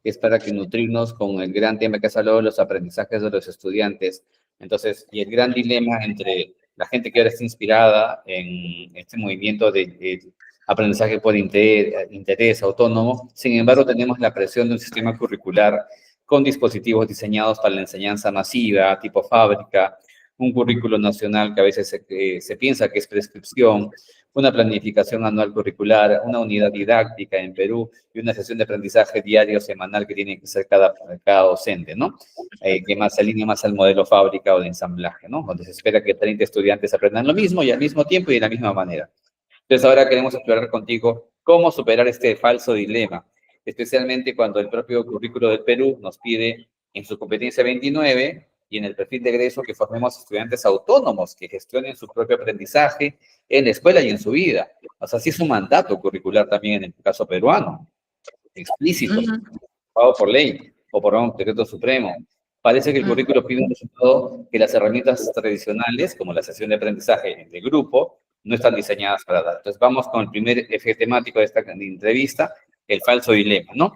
es para que nutrirnos con el gran tema que has hablado de los aprendizajes de los estudiantes. Entonces, y el gran dilema entre la gente que ahora está inspirada en este movimiento de aprendizaje por interés autónomo, sin embargo, tenemos la presión de un sistema curricular con dispositivos diseñados para la enseñanza masiva, tipo fábrica, un currículo nacional que a veces se piensa que es prescripción, una planificación anual curricular, una unidad didáctica en Perú y una sesión de aprendizaje diario semanal que tiene que ser cada docente, ¿no? Que más se alinea más al modelo fábrica o de ensamblaje, ¿no? Donde se espera que 30 estudiantes aprendan lo mismo y al mismo tiempo y de la misma manera. Entonces ahora queremos explorar contigo cómo superar este falso dilema, especialmente cuando el propio currículo del Perú nos pide en su competencia 29 y en el perfil de egreso que formemos estudiantes autónomos que gestionen su propio aprendizaje en la escuela y en su vida. O sea, sí es un mandato curricular también en el caso peruano, explícito, aprobado por ley o por un decreto supremo. Parece que el currículo pide un resultado que las herramientas tradicionales, como la sesión de aprendizaje de grupo, no están diseñadas para dar. Entonces vamos con el primer eje temático de esta entrevista, el falso dilema, ¿no?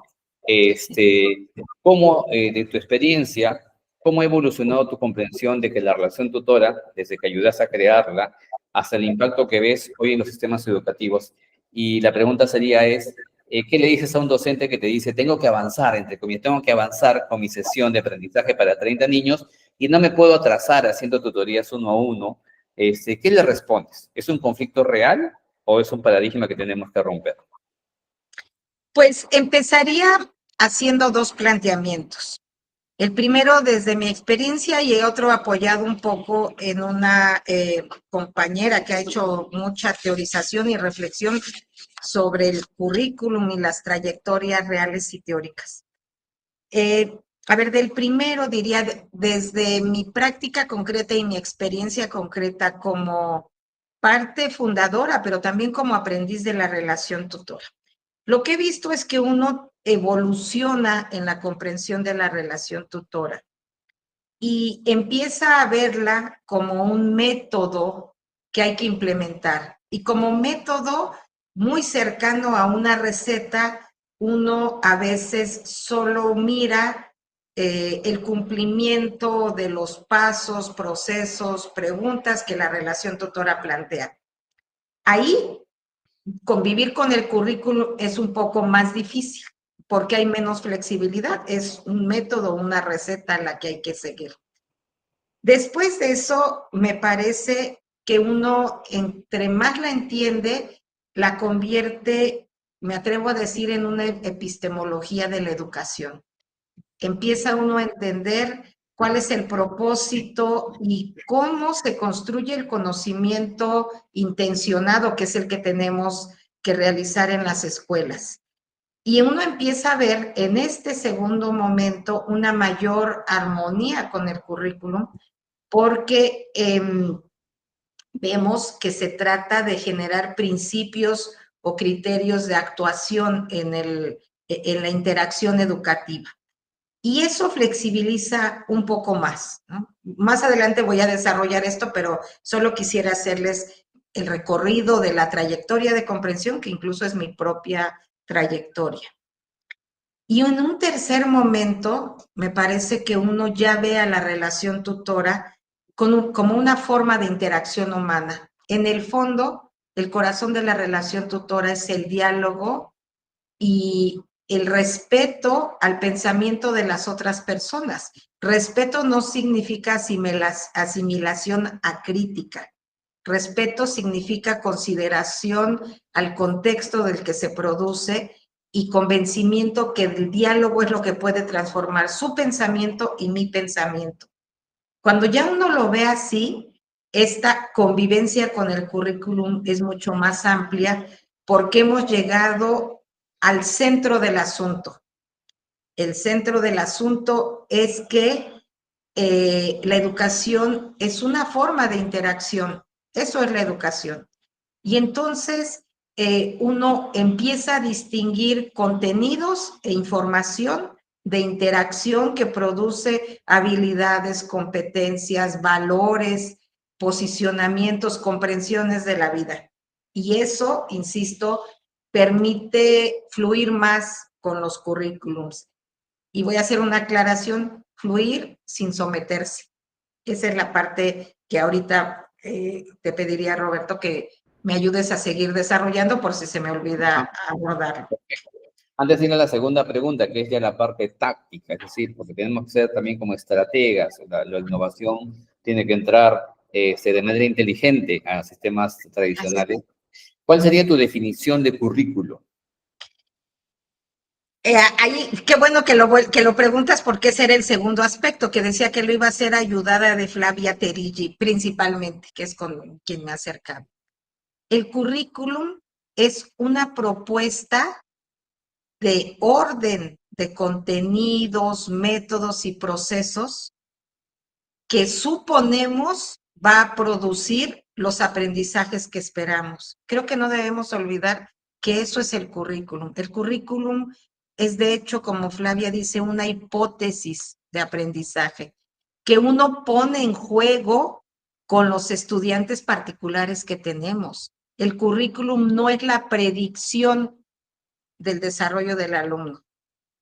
¿Cómo, de tu experiencia, cómo ha evolucionado tu comprensión de que la relación tutora, desde que ayudas a crearla, hasta el impacto que ves hoy en los sistemas educativos? Y la pregunta sería ¿qué le dices a un docente que te dice, tengo que avanzar, entre comillas, tengo que avanzar con mi sesión de aprendizaje para 30 niños y no me puedo atrasar haciendo tutorías uno a uno? ¿Qué le respondes? ¿Es un conflicto real o es un paradigma que tenemos que romper? Pues empezaría haciendo dos planteamientos. El primero desde mi experiencia y otro apoyado un poco en una compañera que ha hecho mucha teorización y reflexión sobre el currículum y las trayectorias reales y teóricas. A ver, del primero diría desde mi práctica concreta y mi experiencia concreta como parte fundadora, pero también como aprendiz de la relación tutora. Lo que he visto es que uno evoluciona en la comprensión de la relación tutora y empieza a verla como un método que hay que implementar. Y como método muy cercano a una receta, uno a veces solo mira el cumplimiento de los pasos, procesos, preguntas que la relación tutora plantea. Ahí convivir con el currículum es un poco más difícil porque hay menos flexibilidad. Es un método, una receta a la que hay que seguir. Después de eso, me parece que uno, entre más la entiende, la convierte, me atrevo a decir, en una epistemología de la educación. Empieza uno a entender cuál es el propósito y cómo se construye el conocimiento intencionado, que es el que tenemos que realizar en las escuelas. Y uno empieza a ver en este segundo momento una mayor armonía con el currículum, porque vemos que se trata de generar principios o criterios de actuación en la interacción educativa. Y eso flexibiliza un poco más, ¿no? Más adelante voy a desarrollar esto, pero solo quisiera hacerles el recorrido de la trayectoria de comprensión, que incluso es mi propia trayectoria. Y en un tercer momento, me parece que uno ya ve a la relación tutora como una forma de interacción humana. En el fondo, el corazón de la relación tutora es el diálogo y el respeto al pensamiento de las otras personas. Respeto no significa asimilación acrítica. Respeto significa consideración al contexto del que se produce y convencimiento que el diálogo es lo que puede transformar su pensamiento y mi pensamiento. Cuando ya uno lo ve así, esta convivencia con el currículum es mucho más amplia porque hemos llegado al centro del asunto. El centro del asunto es que la educación es una forma de interacción. Eso es la educación. Y entonces uno empieza a distinguir contenidos e información de interacción que produce habilidades, competencias, valores, posicionamientos, comprensiones de la vida. Y eso, insisto, permite fluir más con los currículums. Y voy a hacer una aclaración, fluir sin someterse. Esa es la parte que ahorita te pediría, Roberto, que me ayudes a seguir desarrollando por si se me olvida abordarlo. Antes de ir a la segunda pregunta, que es ya la parte táctica, es decir, porque tenemos que ser también como estrategas, la innovación tiene que entrar de manera inteligente a sistemas tradicionales. ¿Cuál sería tu definición de currículo? Ahí, qué bueno que lo preguntas porque ese era el segundo aspecto, que decía que lo iba a hacer ayudada de Flavia Terigi, principalmente, que es con quien me acercaba. El currículum es una propuesta de orden de contenidos, métodos y procesos que suponemos va a producir los aprendizajes que esperamos. Creo que no debemos olvidar que eso es el currículum. El currículum es, de hecho, como Flavia dice, una hipótesis de aprendizaje que uno pone en juego con los estudiantes particulares que tenemos. El currículum no es la predicción del desarrollo del alumno,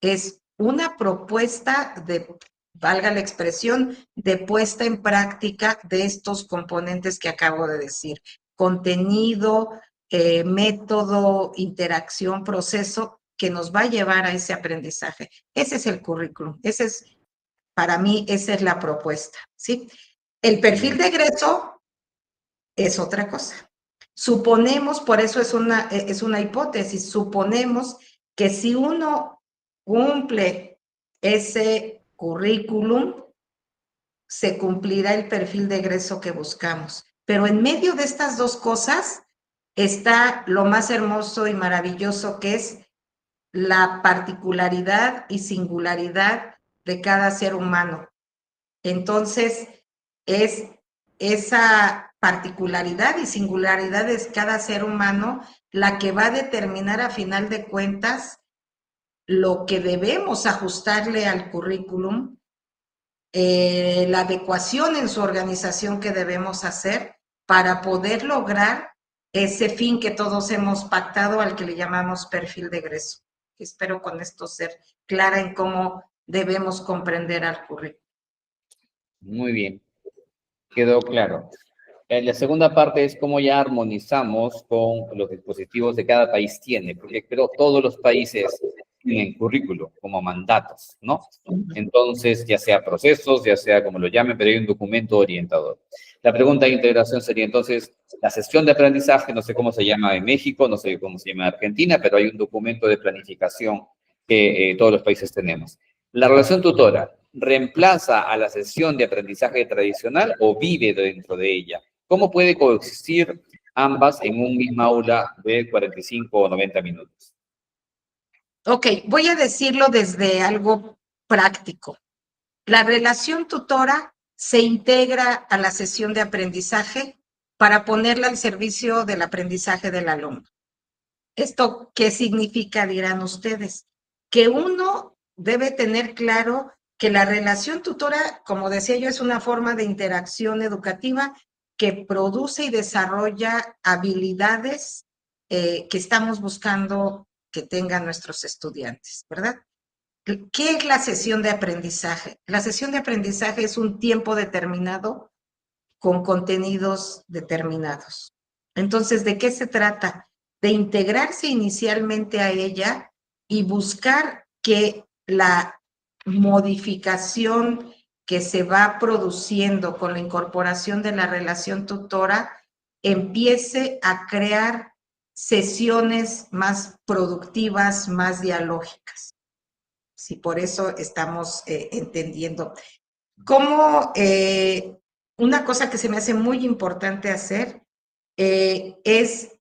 es una propuesta de, valga la expresión, de puesta en práctica de estos componentes que acabo de decir. Contenido, método, interacción, proceso que nos va a llevar a ese aprendizaje. Ese es el currículum. Para mí, esa es la propuesta, ¿sí? El perfil de egreso es otra cosa. Suponemos, por eso es una hipótesis, suponemos que si uno cumple ese currículum, se cumplirá el perfil de egreso que buscamos. Pero en medio de estas dos cosas está lo más hermoso y maravilloso, que es la particularidad y singularidad de cada ser humano. Entonces, es esa particularidad y singularidad de cada ser humano la que va a determinar a final de cuentas lo que debemos ajustarle al currículum, la adecuación en su organización que debemos hacer para poder lograr ese fin que todos hemos pactado, al que le llamamos perfil de egreso. Espero con esto ser clara en cómo debemos comprender al currículum. Muy bien, quedó claro. La segunda parte es cómo ya armonizamos con los dispositivos que cada país tiene, porque creo todos los países tienen currículo como mandatos, ¿no? Entonces, ya sea procesos, ya sea como lo llamen, pero hay un documento orientador. La pregunta de integración sería entonces, la sesión de aprendizaje, no sé cómo se llama en México, no sé cómo se llama en Argentina, pero hay un documento de planificación que todos los países tenemos. La relación tutora, ¿reemplaza a la sesión de aprendizaje tradicional o vive dentro de ella? ¿Cómo puede coexistir ambas en un mismo aula de 45 o 90 minutos? Ok, voy a decirlo desde algo práctico. La relación tutora se integra a la sesión de aprendizaje para ponerla al servicio del aprendizaje del alumno. ¿Esto qué significa, dirán ustedes? Que uno debe tener claro que la relación tutora, como decía yo, es una forma de interacción educativa que produce y desarrolla habilidades que estamos buscando que tengan nuestros estudiantes, ¿verdad? ¿Qué es la sesión de aprendizaje? La sesión de aprendizaje es un tiempo determinado con contenidos determinados. Entonces, ¿de qué se trata? De integrarse inicialmente a ella y buscar que la modificación que se va produciendo con la incorporación de la relación tutora empiece a crear sesiones más productivas, más dialógicas. Sí, por eso estamos entendiendo. Como una cosa que se me hace muy importante hacer es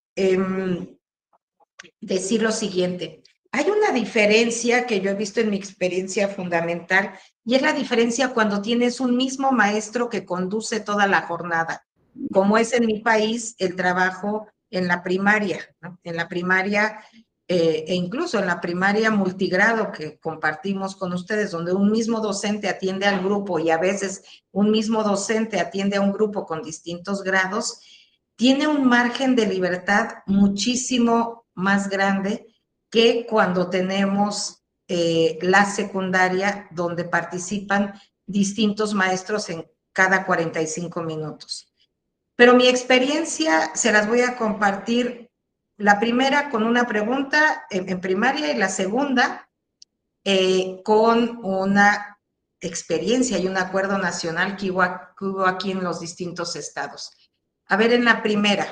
decir lo siguiente. Hay una diferencia que yo he visto en mi experiencia fundamental, y es la diferencia cuando tienes un mismo maestro que conduce toda la jornada, como es en mi país el trabajo en la primaria, ¿no? En la primaria e incluso en la primaria multigrado que compartimos con ustedes, donde un mismo docente atiende al grupo y a veces un mismo docente atiende a un grupo con distintos grados, tiene un margen de libertad muchísimo más grande que cuando tenemos la secundaria, donde participan distintos maestros en cada 45 minutos. Pero mi experiencia se las voy a compartir, la primera con una pregunta en primaria y la segunda con una experiencia y un acuerdo nacional que hubo aquí en los distintos estados. A ver, en la primera,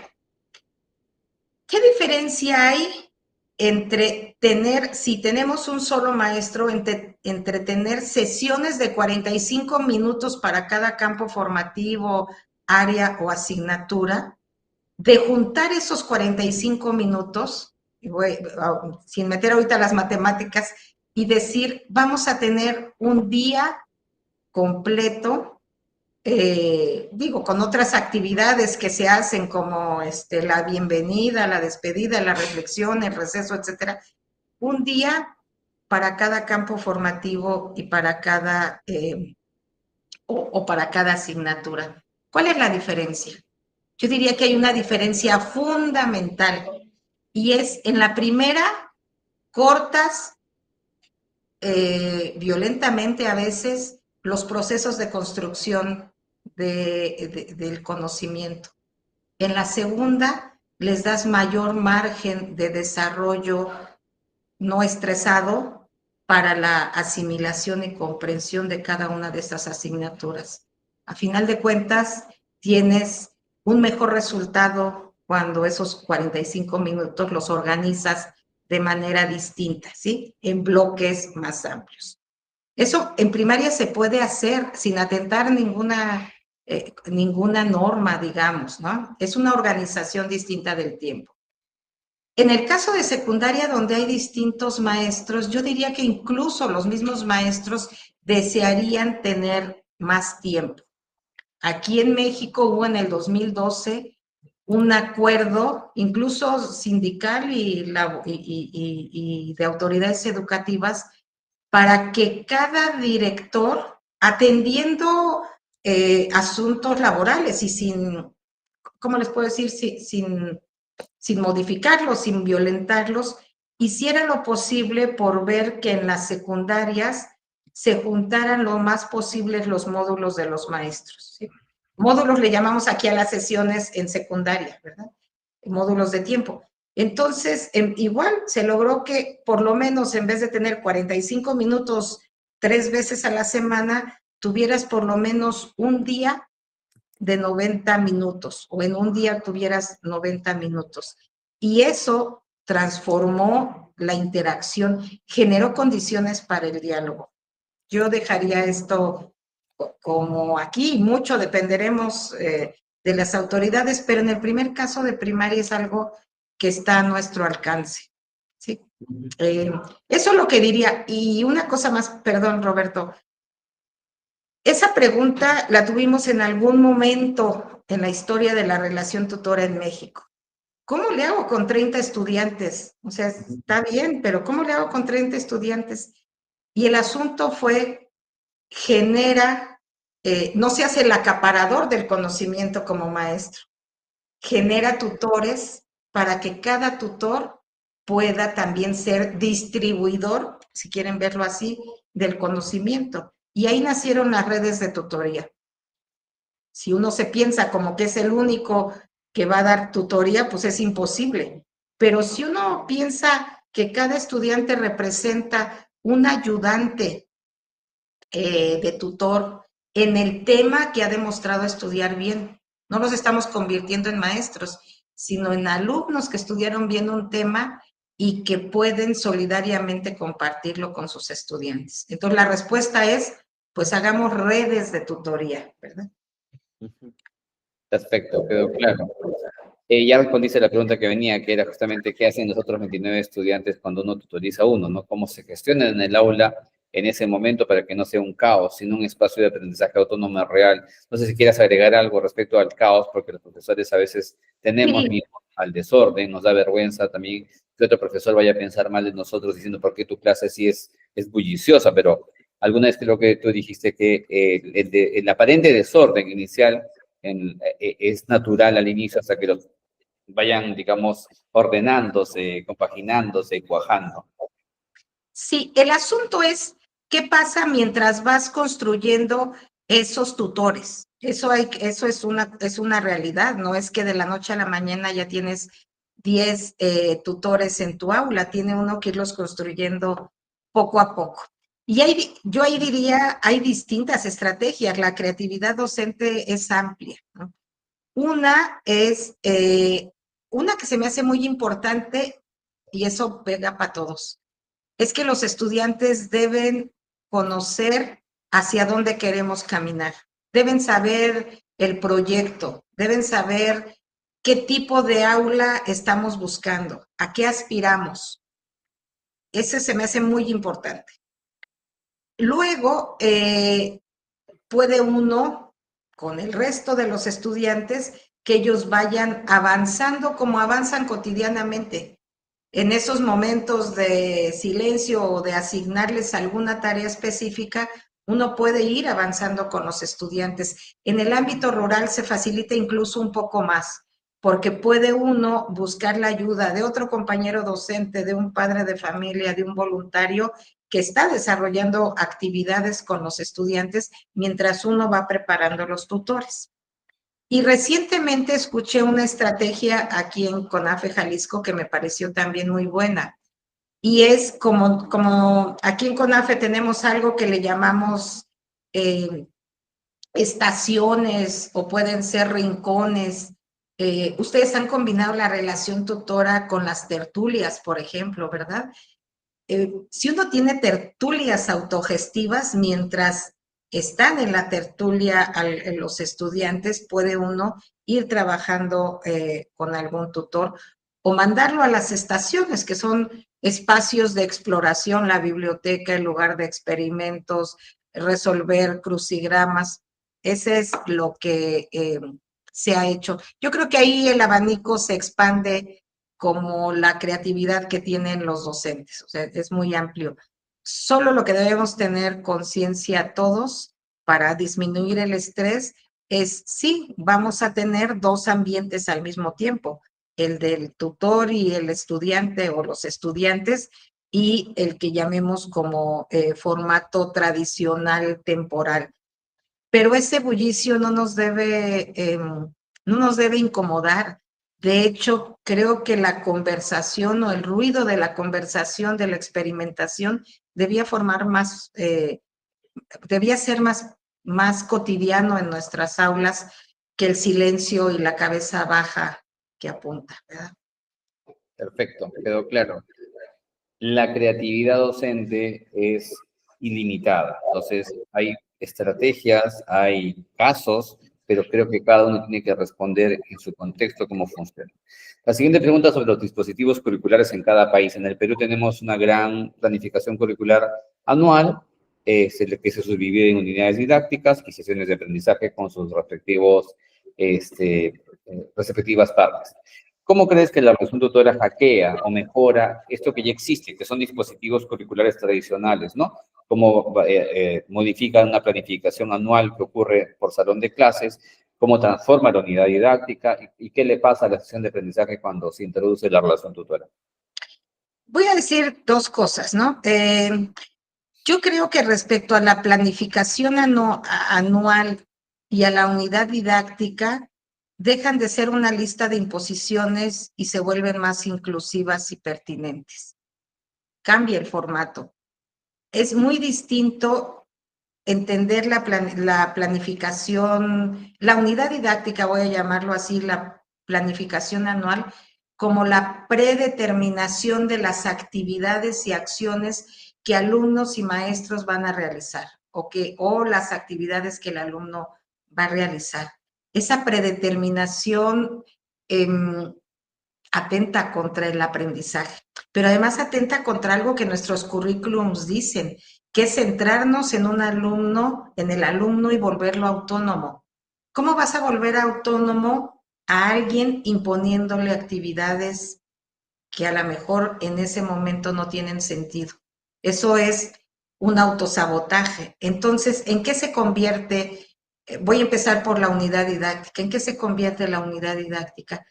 ¿qué diferencia hay entre tener, si tenemos un solo maestro, entre tener sesiones de 45 minutos para cada campo formativo, área o asignatura, de juntar esos 45 minutos, sin meter ahorita las matemáticas, y decir, vamos a tener un día completo, con otras actividades que se hacen como la bienvenida, la despedida, la reflexión, el receso, etcétera, un día para cada campo formativo y para cada, o para cada asignatura. ¿Cuál es la diferencia? Yo diría que hay una diferencia fundamental y es en la primera, cortas violentamente a veces los procesos de construcción del conocimiento. En la segunda, les das mayor margen de desarrollo no estresado para la asimilación y comprensión de cada una de estas asignaturas. A final de cuentas, tienes un mejor resultado cuando esos 45 minutos los organizas de manera distinta, ¿sí? En bloques más amplios. Eso en primaria se puede hacer sin atentar ninguna norma, digamos, ¿no? Es una organización distinta del tiempo. En el caso de secundaria, donde hay distintos maestros, yo diría que incluso los mismos maestros desearían tener más tiempo. Aquí en México hubo en el 2012 un acuerdo, incluso sindical y de autoridades educativas, para que cada director, atendiendo asuntos laborales y sin, ¿cómo les puedo decir? Sin modificarlos, sin violentarlos, hiciera lo posible por ver que en las secundarias se juntaran lo más posible los módulos de los maestros, ¿sí? Módulos le llamamos aquí a las sesiones en secundaria, ¿verdad? Módulos de tiempo. Entonces, igual se logró que por lo menos en vez de tener 45 minutos 3 veces a la semana, tuvieras por lo menos un día de 90 minutos o en un día tuvieras 90 minutos. Y eso transformó la interacción, generó condiciones para el diálogo. Yo dejaría esto como aquí, mucho dependeremos de las autoridades, pero en el primer caso de primaria es algo que está a nuestro alcance. ¿Sí? Eso es lo que diría. Y una cosa más, perdón, Roberto, esa pregunta la tuvimos en algún momento en la historia de la relación tutora en México. ¿Cómo le hago con 30 estudiantes? O sea, está bien, pero ¿cómo le hago con 30 estudiantes? Y el asunto fue, no se hace el acaparador del conocimiento como maestro, genera tutores para que cada tutor pueda también ser distribuidor, si quieren verlo así, del conocimiento. Y ahí nacieron las redes de tutoría. Si uno se piensa como que es el único que va a dar tutoría, pues es imposible. Pero si uno piensa que cada estudiante representa un ayudante de tutor en el tema que ha demostrado estudiar bien, no los estamos convirtiendo en maestros, sino en alumnos que estudiaron bien un tema y que pueden solidariamente compartirlo con sus estudiantes. Entonces, la respuesta es, pues hagamos redes de tutoría, ¿verdad? Perfecto, quedó claro. Ya respondiste la pregunta que venía, que era justamente qué hacen los otros 29 estudiantes cuando uno tutoriza a uno, ¿no? Cómo se gestiona en el aula en ese momento para que no sea un caos, sino un espacio de aprendizaje autónomo real. No sé si quieras agregar algo respecto al caos, porque los profesores a veces tenemos miedo al desorden, nos da vergüenza también que otro profesor vaya a pensar mal de nosotros diciendo por qué tu clase sí es bulliciosa, pero alguna vez creo que tú dijiste que el aparente desorden inicial es natural al inicio hasta que los vayan, digamos, ordenándose, compaginándose, cuajando. Sí, el asunto es qué pasa mientras vas construyendo esos tutores. Eso es una realidad, no es que de la noche a la mañana ya tienes 10 tutores en tu aula, tiene uno que irlos construyendo poco a poco. Y yo ahí diría, hay distintas estrategias, la creatividad docente es amplia, ¿no? Una es, una que se me hace muy importante, y eso pega para todos, es que los estudiantes deben conocer hacia dónde queremos caminar, deben saber el proyecto, deben saber qué tipo de aula estamos buscando, a qué aspiramos. Ese se me hace muy importante. Luego, puede uno, con el resto de los estudiantes, que ellos vayan avanzando como avanzan cotidianamente. En esos momentos de silencio o de asignarles alguna tarea específica, uno puede ir avanzando con los estudiantes. En el ámbito rural se facilita incluso un poco más, porque puede uno buscar la ayuda de otro compañero docente, de un padre de familia, de un voluntario que está desarrollando actividades con los estudiantes mientras uno va preparando los tutores. Y recientemente escuché una estrategia aquí en CONAFE Jalisco que me pareció también muy buena. Y es como aquí en CONAFE tenemos algo que le llamamos eh, estaciones o pueden ser rincones. Ustedes han combinado la relación tutora con las tertulias, por ejemplo, ¿verdad? Si uno tiene tertulias autogestivas, mientras están en la tertulia los estudiantes, puede uno ir trabajando con algún tutor o mandarlo a las estaciones, que son espacios de exploración, la biblioteca, el lugar de experimentos, resolver crucigramas. Ese es lo que se ha hecho. Yo creo que ahí el abanico se expande como la creatividad que tienen los docentes, o sea, es muy amplio. Solo lo que debemos tener conciencia todos para disminuir el estrés es, sí, vamos a tener dos ambientes al mismo tiempo, el del tutor y el estudiante o los estudiantes y el que llamemos como formato tradicional temporal. Pero ese bullicio no nos debe incomodar. De hecho, creo que la conversación o el ruido de la conversación, de la experimentación, debía formar más, debía ser más cotidiano en nuestras aulas que el silencio y la cabeza baja que apunta, ¿verdad? Perfecto, quedó claro. La creatividad docente es ilimitada. Entonces, hay estrategias, hay casos, pero creo que cada uno tiene que responder en su contexto cómo funciona. La siguiente pregunta sobre los dispositivos curriculares en cada país. En el Perú tenemos una gran planificación curricular anual, que se subdivide en unidades didácticas y sesiones de aprendizaje con sus respectivos, respectivas partes. ¿Cómo crees que la revolución tutora hackea o mejora esto que ya existe, que son dispositivos curriculares tradicionales, ¿no? ¿Cómo modifica una planificación anual que ocurre por salón de clases? ¿Cómo transforma la unidad didáctica? ¿Y qué le pasa a la sesión de aprendizaje cuando se introduce la relación tutora? Voy a decir dos cosas, ¿no? Yo creo que respecto a la planificación anual y a la unidad didáctica, dejan de ser una lista de imposiciones y se vuelven más inclusivas y pertinentes. Cambia el formato. Es muy distinto entender la planificación, la unidad didáctica, voy a llamarlo así, la planificación anual, como la predeterminación de las actividades y acciones que alumnos y maestros van a realizar o las actividades que el alumno va a realizar. Esa predeterminación eh, atenta contra el aprendizaje, pero además atenta contra algo que nuestros currículums dicen, que es centrarnos en un alumno, en el alumno y volverlo autónomo. ¿Cómo vas a volver autónomo a alguien imponiéndole actividades que a lo mejor en ese momento no tienen sentido? Eso es un autosabotaje. Entonces, ¿en qué se convierte? Voy a empezar por la unidad didáctica. ¿En qué se convierte la unidad didáctica?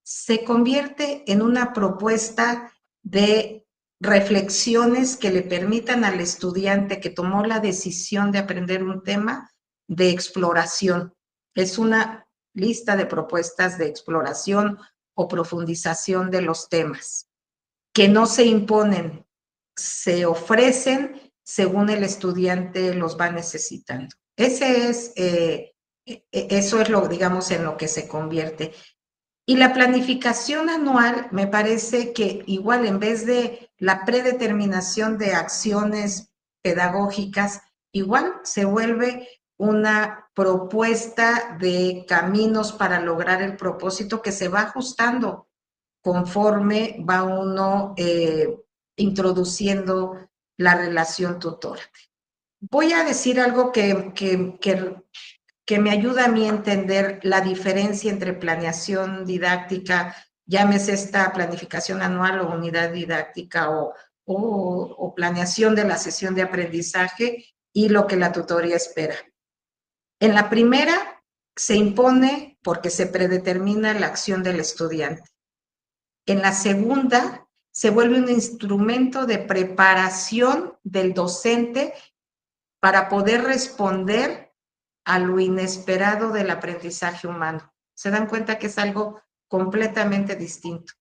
se convierte en una propuesta de reflexiones que le permitan al estudiante que tomó la decisión de aprender un tema de exploración. Es una lista de propuestas de exploración o profundización de los temas, que no se imponen, se ofrecen según el estudiante los va necesitando. Eso es lo, digamos, en lo que se convierte. Y la planificación anual me parece que igual en vez de la predeterminación de acciones pedagógicas, igual se vuelve una propuesta de caminos para lograr el propósito que se va ajustando conforme va uno introduciendo la relación tutora. Voy a decir algo que me ayuda a mí a entender la diferencia entre planeación didáctica, llámese esta planificación anual o unidad didáctica o planeación de la sesión de aprendizaje y lo que la tutoría espera. En la primera se impone porque se predetermina la acción del estudiante. En la segunda se vuelve un instrumento de preparación del docente para poder responder a lo inesperado del aprendizaje humano. Se dan cuenta que es algo completamente distinto.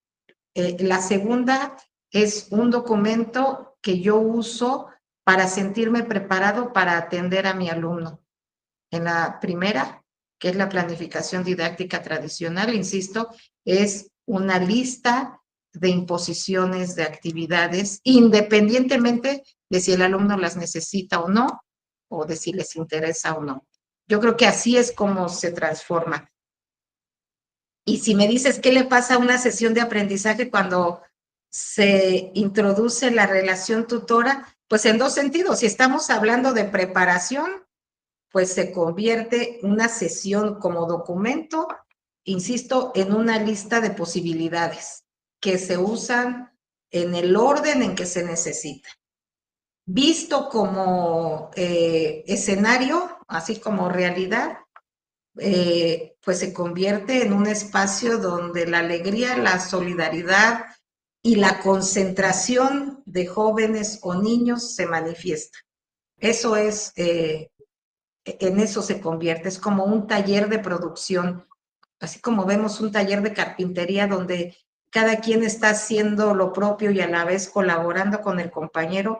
La segunda es un documento que yo uso para sentirme preparado para atender a mi alumno. En la primera, que es la planificación didáctica tradicional, insisto, es una lista de imposiciones de actividades, independientemente de si el alumno las necesita o no, o de si les interesa o no. Yo creo que así es como se transforma. Y si me dices qué le pasa a una sesión de aprendizaje cuando se introduce la relación tutora, pues en dos sentidos. Si estamos hablando de preparación, pues se convierte una sesión como documento, insisto, en una lista de posibilidades que se usan en el orden en que se necesita. Visto como escenario, así como realidad, pues se convierte en un espacio donde la alegría, la solidaridad y la concentración de jóvenes o niños se manifiesta. Eso es, en eso se convierte, es como un taller de producción, así como vemos un taller de carpintería donde cada quien está haciendo lo propio y a la vez colaborando con el compañero,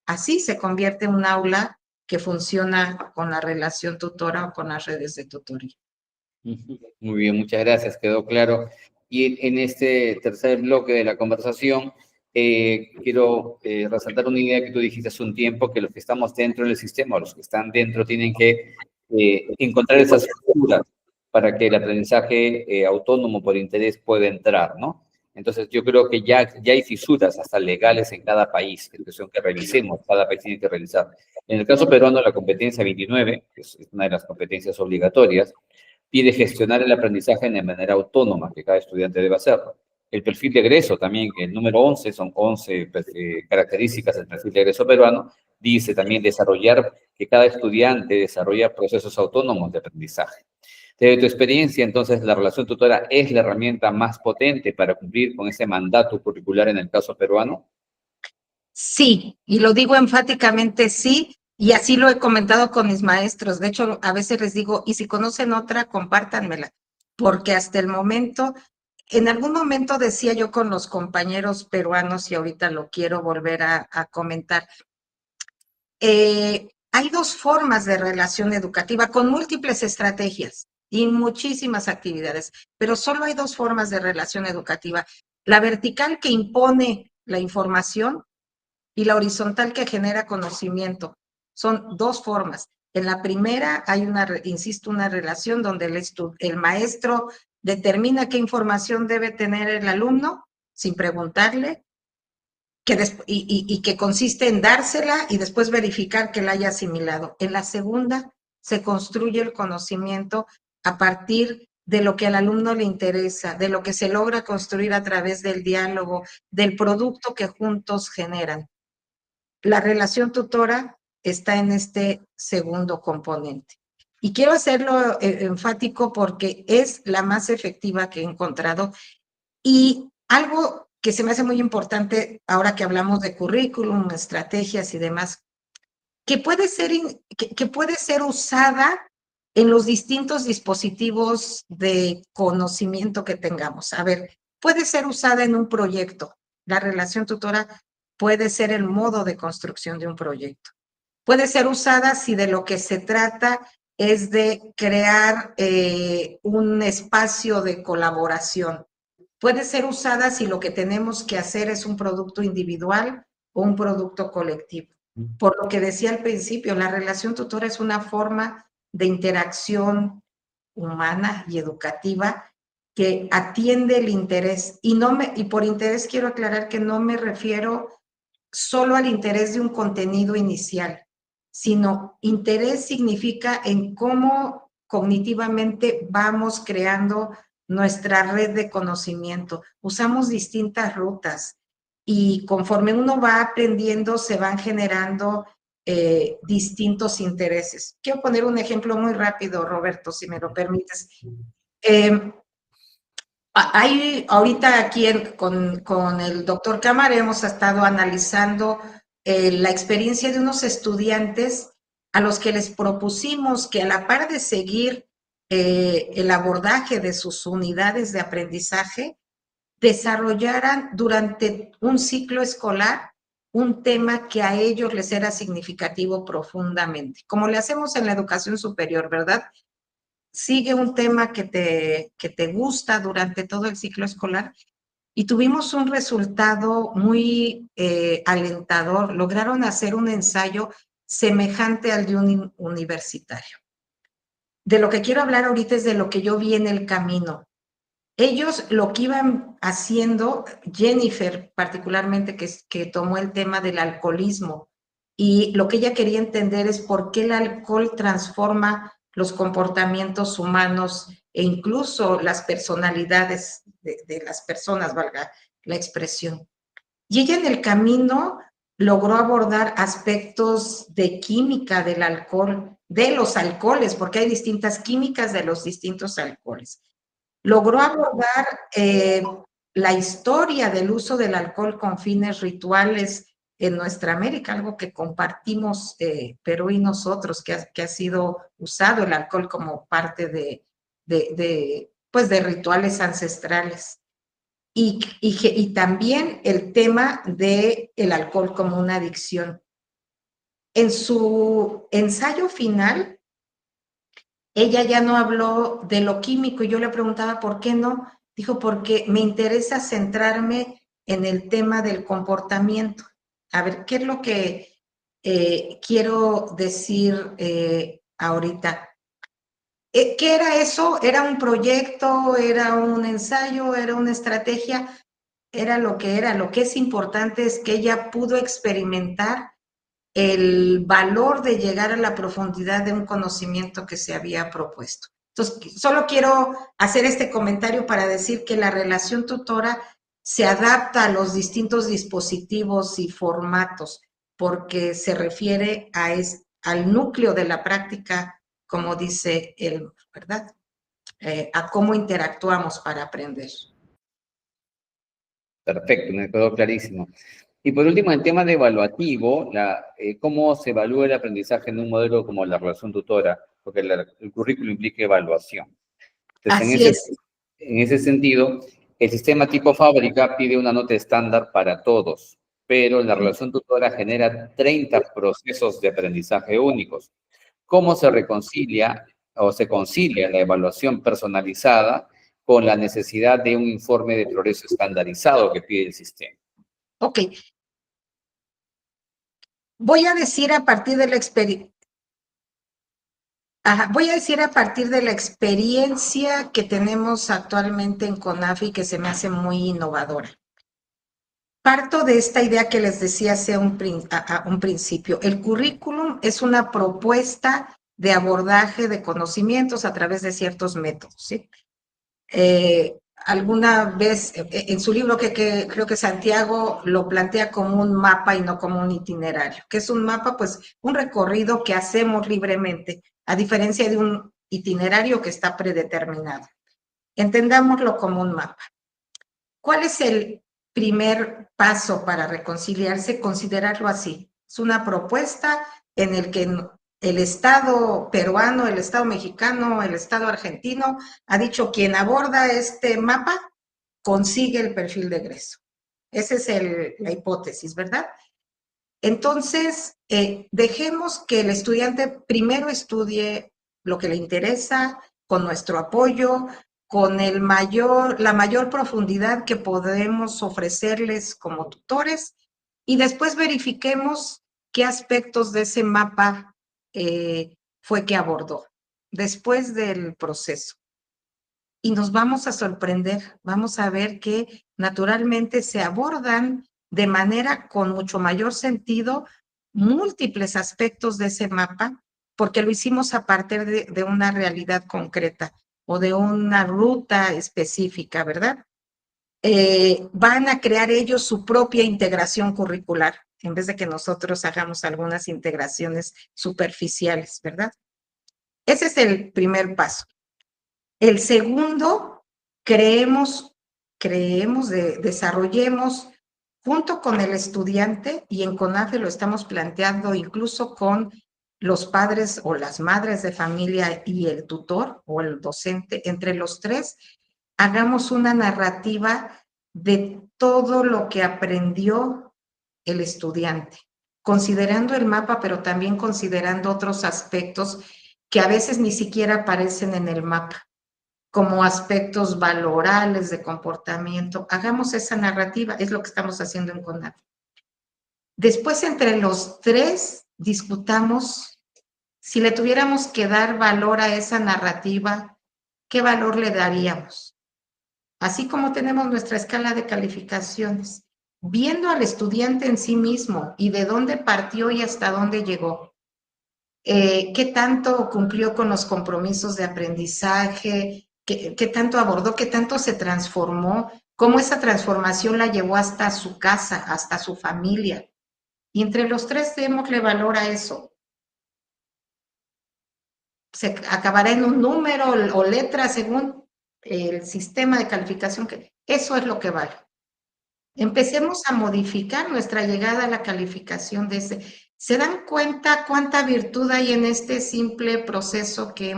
así se convierte en un aula que funciona con la relación tutora o con las redes de tutoría. Muy bien, muchas gracias, quedó claro. Y en este tercer bloque de la conversación, quiero resaltar una idea que tú dijiste hace un tiempo, que los que estamos dentro del sistema, los que están dentro, tienen que encontrar esas figuras para que el aprendizaje autónomo por interés pueda entrar, ¿no? Entonces, yo creo que ya hay fisuras hasta legales en cada país, que son que revisemos, cada país tiene que revisar. En el caso peruano, la competencia 29, que es una de las competencias obligatorias, pide gestionar el aprendizaje de manera autónoma, que cada estudiante debe hacerlo. El perfil de egreso también, que el número 11, son 11 características del perfil de egreso peruano, dice también que cada estudiante desarrolla procesos autónomos de aprendizaje. Desde tu experiencia, entonces, la relación tutora es la herramienta más potente para cumplir con ese mandato curricular en el caso peruano. Sí, y lo digo enfáticamente sí, y así lo he comentado con mis maestros. De hecho, a veces les digo, y si conocen otra, compártanmela, porque hasta el momento, en algún momento decía yo con los compañeros peruanos, y ahorita lo quiero volver a comentar, hay dos formas de relación educativa con múltiples estrategias y muchísimas actividades, pero solo hay dos formas de relación educativa. La vertical que impone la información y la horizontal que genera conocimiento. Son dos formas. En la primera hay insisto, una relación donde el maestro determina qué información debe tener el alumno sin preguntarle, y que consiste en dársela y después verificar que la haya asimilado. En la segunda se construye el conocimiento a partir de lo que al alumno le interesa, de lo que se logra construir a través del diálogo, del producto que juntos generan. La relación tutora está en este segundo componente. Y quiero hacerlo enfático porque es la más efectiva que he encontrado Y algo que se me hace muy importante ahora que hablamos de currículum, estrategias y demás, que puede ser usada en los distintos dispositivos de conocimiento que tengamos. A ver, puede ser usada en un proyecto. La relación tutora puede ser el modo de construcción de un proyecto. Puede ser usada si de lo que se trata es de crear un espacio de colaboración. Puede ser usada si lo que tenemos que hacer es un producto individual o un producto colectivo. Por lo que decía al principio, la relación tutora es una forma de interacción humana y educativa que atiende el interés. Y por interés quiero aclarar que no me refiero solo al interés de un contenido inicial, sino interés significa en cómo cognitivamente vamos creando nuestra red de conocimiento. Usamos distintas rutas y conforme uno va aprendiendo se van generando distintos intereses. Quiero poner un ejemplo muy rápido, Roberto, si me lo permites. Ahorita aquí con el doctor Cámara hemos estado analizando la experiencia de unos estudiantes a los que les propusimos que a la par de seguir el abordaje de sus unidades de aprendizaje, desarrollaran durante un ciclo escolar un tema que a ellos les era significativo profundamente, como le hacemos en la educación superior, ¿verdad? Sigue un tema que te gusta durante todo el ciclo escolar y tuvimos un resultado muy alentador. Lograron hacer un ensayo semejante al de un universitario. De lo que quiero hablar ahorita es de lo que yo vi en el camino. Ellos lo que iban haciendo, Jennifer particularmente, que tomó el tema del alcoholismo, y lo que ella quería entender es por qué el alcohol transforma los comportamientos humanos e incluso las personalidades de las personas, valga la expresión. Y ella en el camino logró abordar aspectos de química del alcohol, de los alcoholes, porque hay distintas químicas de los distintos alcoholes. Logró abordar la historia del uso del alcohol con fines rituales en nuestra América, algo que compartimos Perú y nosotros, que ha sido usado el alcohol como parte pues de rituales ancestrales. Y también el tema del alcohol como una adicción. En su ensayo final, ella ya no habló de lo químico y yo le preguntaba por qué no. Dijo, porque me interesa centrarme en el tema del comportamiento. A ver, ¿qué es lo que quiero decir ahorita? ¿Qué era eso? ¿Era un proyecto? ¿Era un ensayo? ¿Era una estrategia? Era lo que era. Lo que es importante es que ella pudo experimentar el valor de llegar a la profundidad de un conocimiento que se había propuesto. Entonces, solo quiero hacer este comentario para decir que la relación tutora se adapta a los distintos dispositivos y formatos, porque se refiere al núcleo de la práctica, como dice él, ¿verdad? A cómo interactuamos para aprender. Perfecto, me quedó clarísimo. Y por último, el tema de evaluativo, cómo se evalúa el aprendizaje en un modelo como la relación tutora, porque el currículo implica evaluación. Entonces, en ese sentido, el sistema tipo fábrica pide una nota estándar para todos, pero la relación tutora genera 30 procesos de aprendizaje únicos. ¿Cómo se reconcilia o se concilia la evaluación personalizada con la necesidad de un informe de progreso estandarizado que pide el sistema? Ok. Voy a decir a partir de la experiencia. Voy a decir a partir de la experiencia que tenemos actualmente en CONAFI, que se me hace muy innovadora. Parto de esta idea que les decía hace un principio. El currículum es una propuesta de abordaje de conocimientos a través de ciertos métodos, ¿sí? Alguna vez en su libro que creo que Santiago lo plantea como un mapa y no como un itinerario. ¿Qué es un mapa? Pues un recorrido que hacemos libremente, a diferencia de un itinerario que está predeterminado. Entendámoslo como un mapa. ¿Cuál es el primer paso para reconciliarse? Considerarlo así. Es una propuesta en el que el Estado peruano, el Estado mexicano, el Estado argentino ha dicho quien aborda este mapa consigue el perfil de egreso. Esa es la hipótesis, ¿verdad? Entonces, dejemos que el estudiante primero estudie lo que le interesa, con nuestro apoyo, con la mayor profundidad que podemos ofrecerles como tutores, y después verifiquemos qué aspectos de ese mapa fue que abordó después del proceso. Y nos vamos a sorprender, vamos a ver que naturalmente se abordan de manera con mucho mayor sentido múltiples aspectos de ese mapa, porque lo hicimos a partir de una realidad concreta o de una ruta específica, ¿verdad? Van a crear ellos su propia integración curricular, en vez de que nosotros hagamos algunas integraciones superficiales, ¿verdad? Ese es el primer paso. El segundo, desarrollemos junto con el estudiante, y en CONAFE lo estamos planteando incluso con los padres o las madres de familia y el tutor o el docente, entre los tres, hagamos una narrativa de todo lo que aprendió el estudiante, considerando el mapa, pero también considerando otros aspectos que a veces ni siquiera aparecen en el mapa, como aspectos valorales de comportamiento. Hagamos esa narrativa, es lo que estamos haciendo en CONAFE. Después, entre los tres, discutamos si le tuviéramos que dar valor a esa narrativa, ¿qué valor le daríamos? Así como tenemos nuestra escala de calificaciones, viendo al estudiante en sí mismo y de dónde partió y hasta dónde llegó. ¿Qué tanto cumplió con los compromisos de aprendizaje? ¿Qué tanto abordó? ¿Qué tanto se transformó? ¿Cómo esa transformación la llevó hasta su casa, hasta su familia? Y entre los tres démosle valor a eso. Se acabará en un número o letra según el sistema de calificación, que eso es lo que vale. Empecemos a modificar nuestra llegada a la calificación de ese. ¿Se dan cuenta cuánta virtud hay en este simple proceso que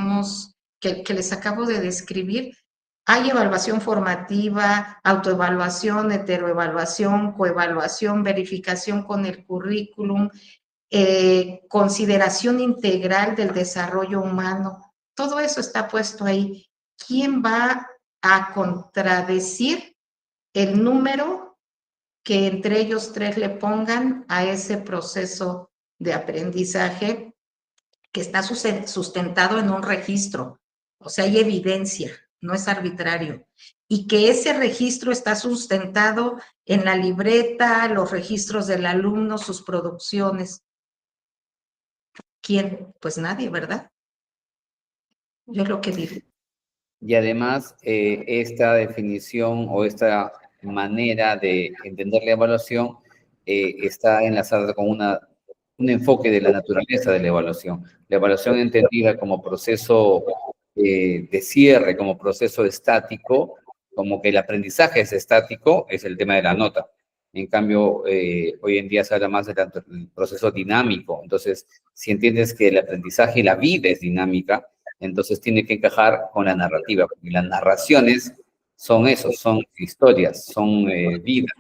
les acabo de describir? Hay evaluación formativa, autoevaluación, heteroevaluación, coevaluación, verificación con el currículum, consideración integral del desarrollo humano. Todo eso está puesto ahí. ¿Quién va a contradecir el número que entre ellos tres le pongan a ese proceso de aprendizaje que está sustentado en un registro? O sea, hay evidencia, no es arbitrario. Y que ese registro está sustentado en la libreta, los registros del alumno, sus producciones. ¿Quién? Pues nadie, ¿verdad? Yo es lo que digo. Y además, esta definición o esta manera de entender la evaluación está enlazada con un enfoque de la naturaleza de la evaluación. La evaluación entendida como proceso de cierre, como proceso estático, como que el aprendizaje es estático, es el tema de la nota. En cambio, hoy en día se habla más del proceso dinámico. Entonces, si entiendes que el aprendizaje y la vida es dinámica, entonces tiene que encajar con la narrativa, porque las narraciones son eso, son historias, son vidas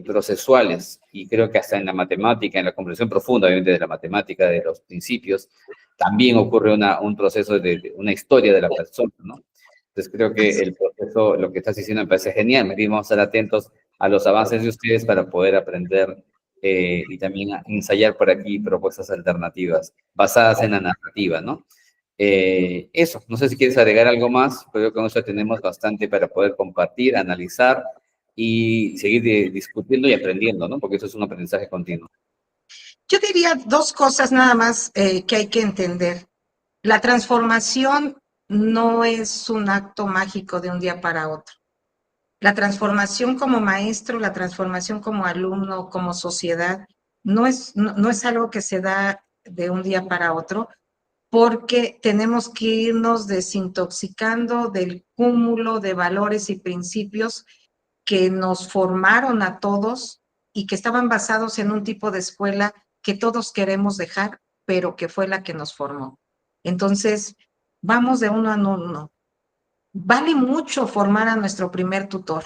procesuales, y creo que hasta en la matemática, en la comprensión profunda, obviamente, de la matemática, de los principios, también ocurre un proceso de una historia de la persona, ¿no? Entonces creo que el proceso, lo que estás diciendo me parece genial, vamos a estar atentos a los avances de ustedes para poder aprender y también ensayar por aquí propuestas alternativas basadas en la narrativa, ¿no? Eso, no sé si quieres agregar algo más, pero con eso tenemos bastante para poder compartir, analizar y seguir discutiendo y aprendiendo, ¿no? Porque eso es un aprendizaje continuo. Yo diría dos cosas nada más que hay que entender. La transformación no es un acto mágico de un día para otro. La transformación como maestro, la transformación como alumno, como sociedad, no es algo que se da de un día para otro, porque tenemos que irnos desintoxicando del cúmulo de valores y principios que nos formaron a todos y que estaban basados en un tipo de escuela que todos queremos dejar, pero que fue la que nos formó. Entonces, vamos de uno a uno. Vale mucho formar a nuestro primer tutor,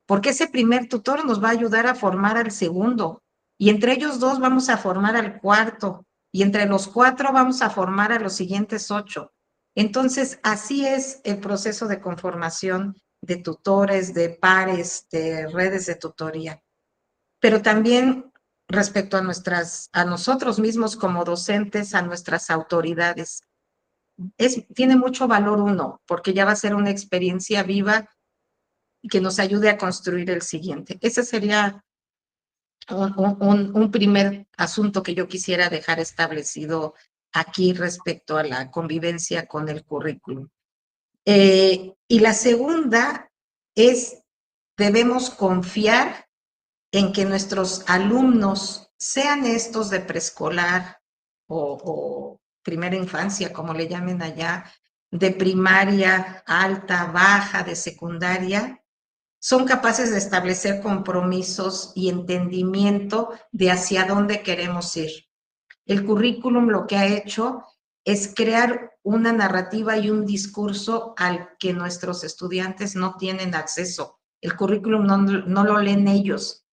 porque ese primer tutor nos va a ayudar a formar al segundo, y entre ellos dos vamos a formar al cuarto, y entre los 4 vamos a formar a los siguientes 8. Entonces, así es el proceso de conformación de tutores, de pares, de redes de tutoría. Pero también respecto a nosotros mismos como docentes, a nuestras autoridades. Tiene mucho valor uno, porque ya va a ser una experiencia viva que nos ayude a construir el siguiente. Ese sería un primer asunto que yo quisiera dejar establecido aquí respecto a la convivencia con el currículum. Y la segunda es, debemos confiar en que nuestros alumnos, sean estos de preescolar o primera infancia, como le llamen allá, de primaria, alta, baja, de secundaria, son capaces de establecer compromisos y entendimiento de hacia dónde queremos ir. El currículum lo que ha hecho es crear una narrativa y un discurso al que nuestros estudiantes no tienen acceso. El currículum no lo leen ellos,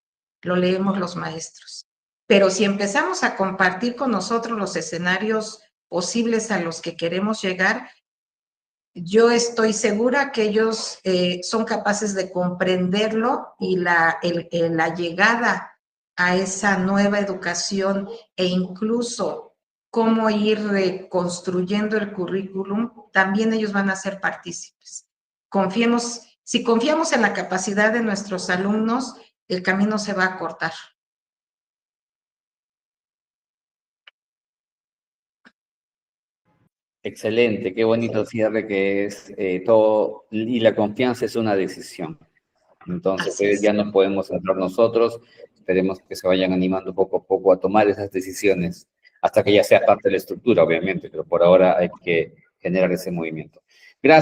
lo leemos los maestros. Pero si empezamos a compartir con nosotros los escenarios posibles a los que queremos llegar, yo estoy segura que ellos son capaces de comprenderlo, y la llegada a esa nueva educación e incluso cómo ir construyendo el currículum, también ellos van a ser partícipes. Si confiamos en la capacidad de nuestros alumnos, el camino se va a cortar. Excelente, qué bonito cierre que es todo, y la confianza es una decisión. Entonces, ya nos podemos centrar nosotros, esperemos que se vayan animando poco a poco a tomar esas decisiones, hasta que ya sea parte de la estructura, obviamente, pero por ahora hay que generar ese movimiento.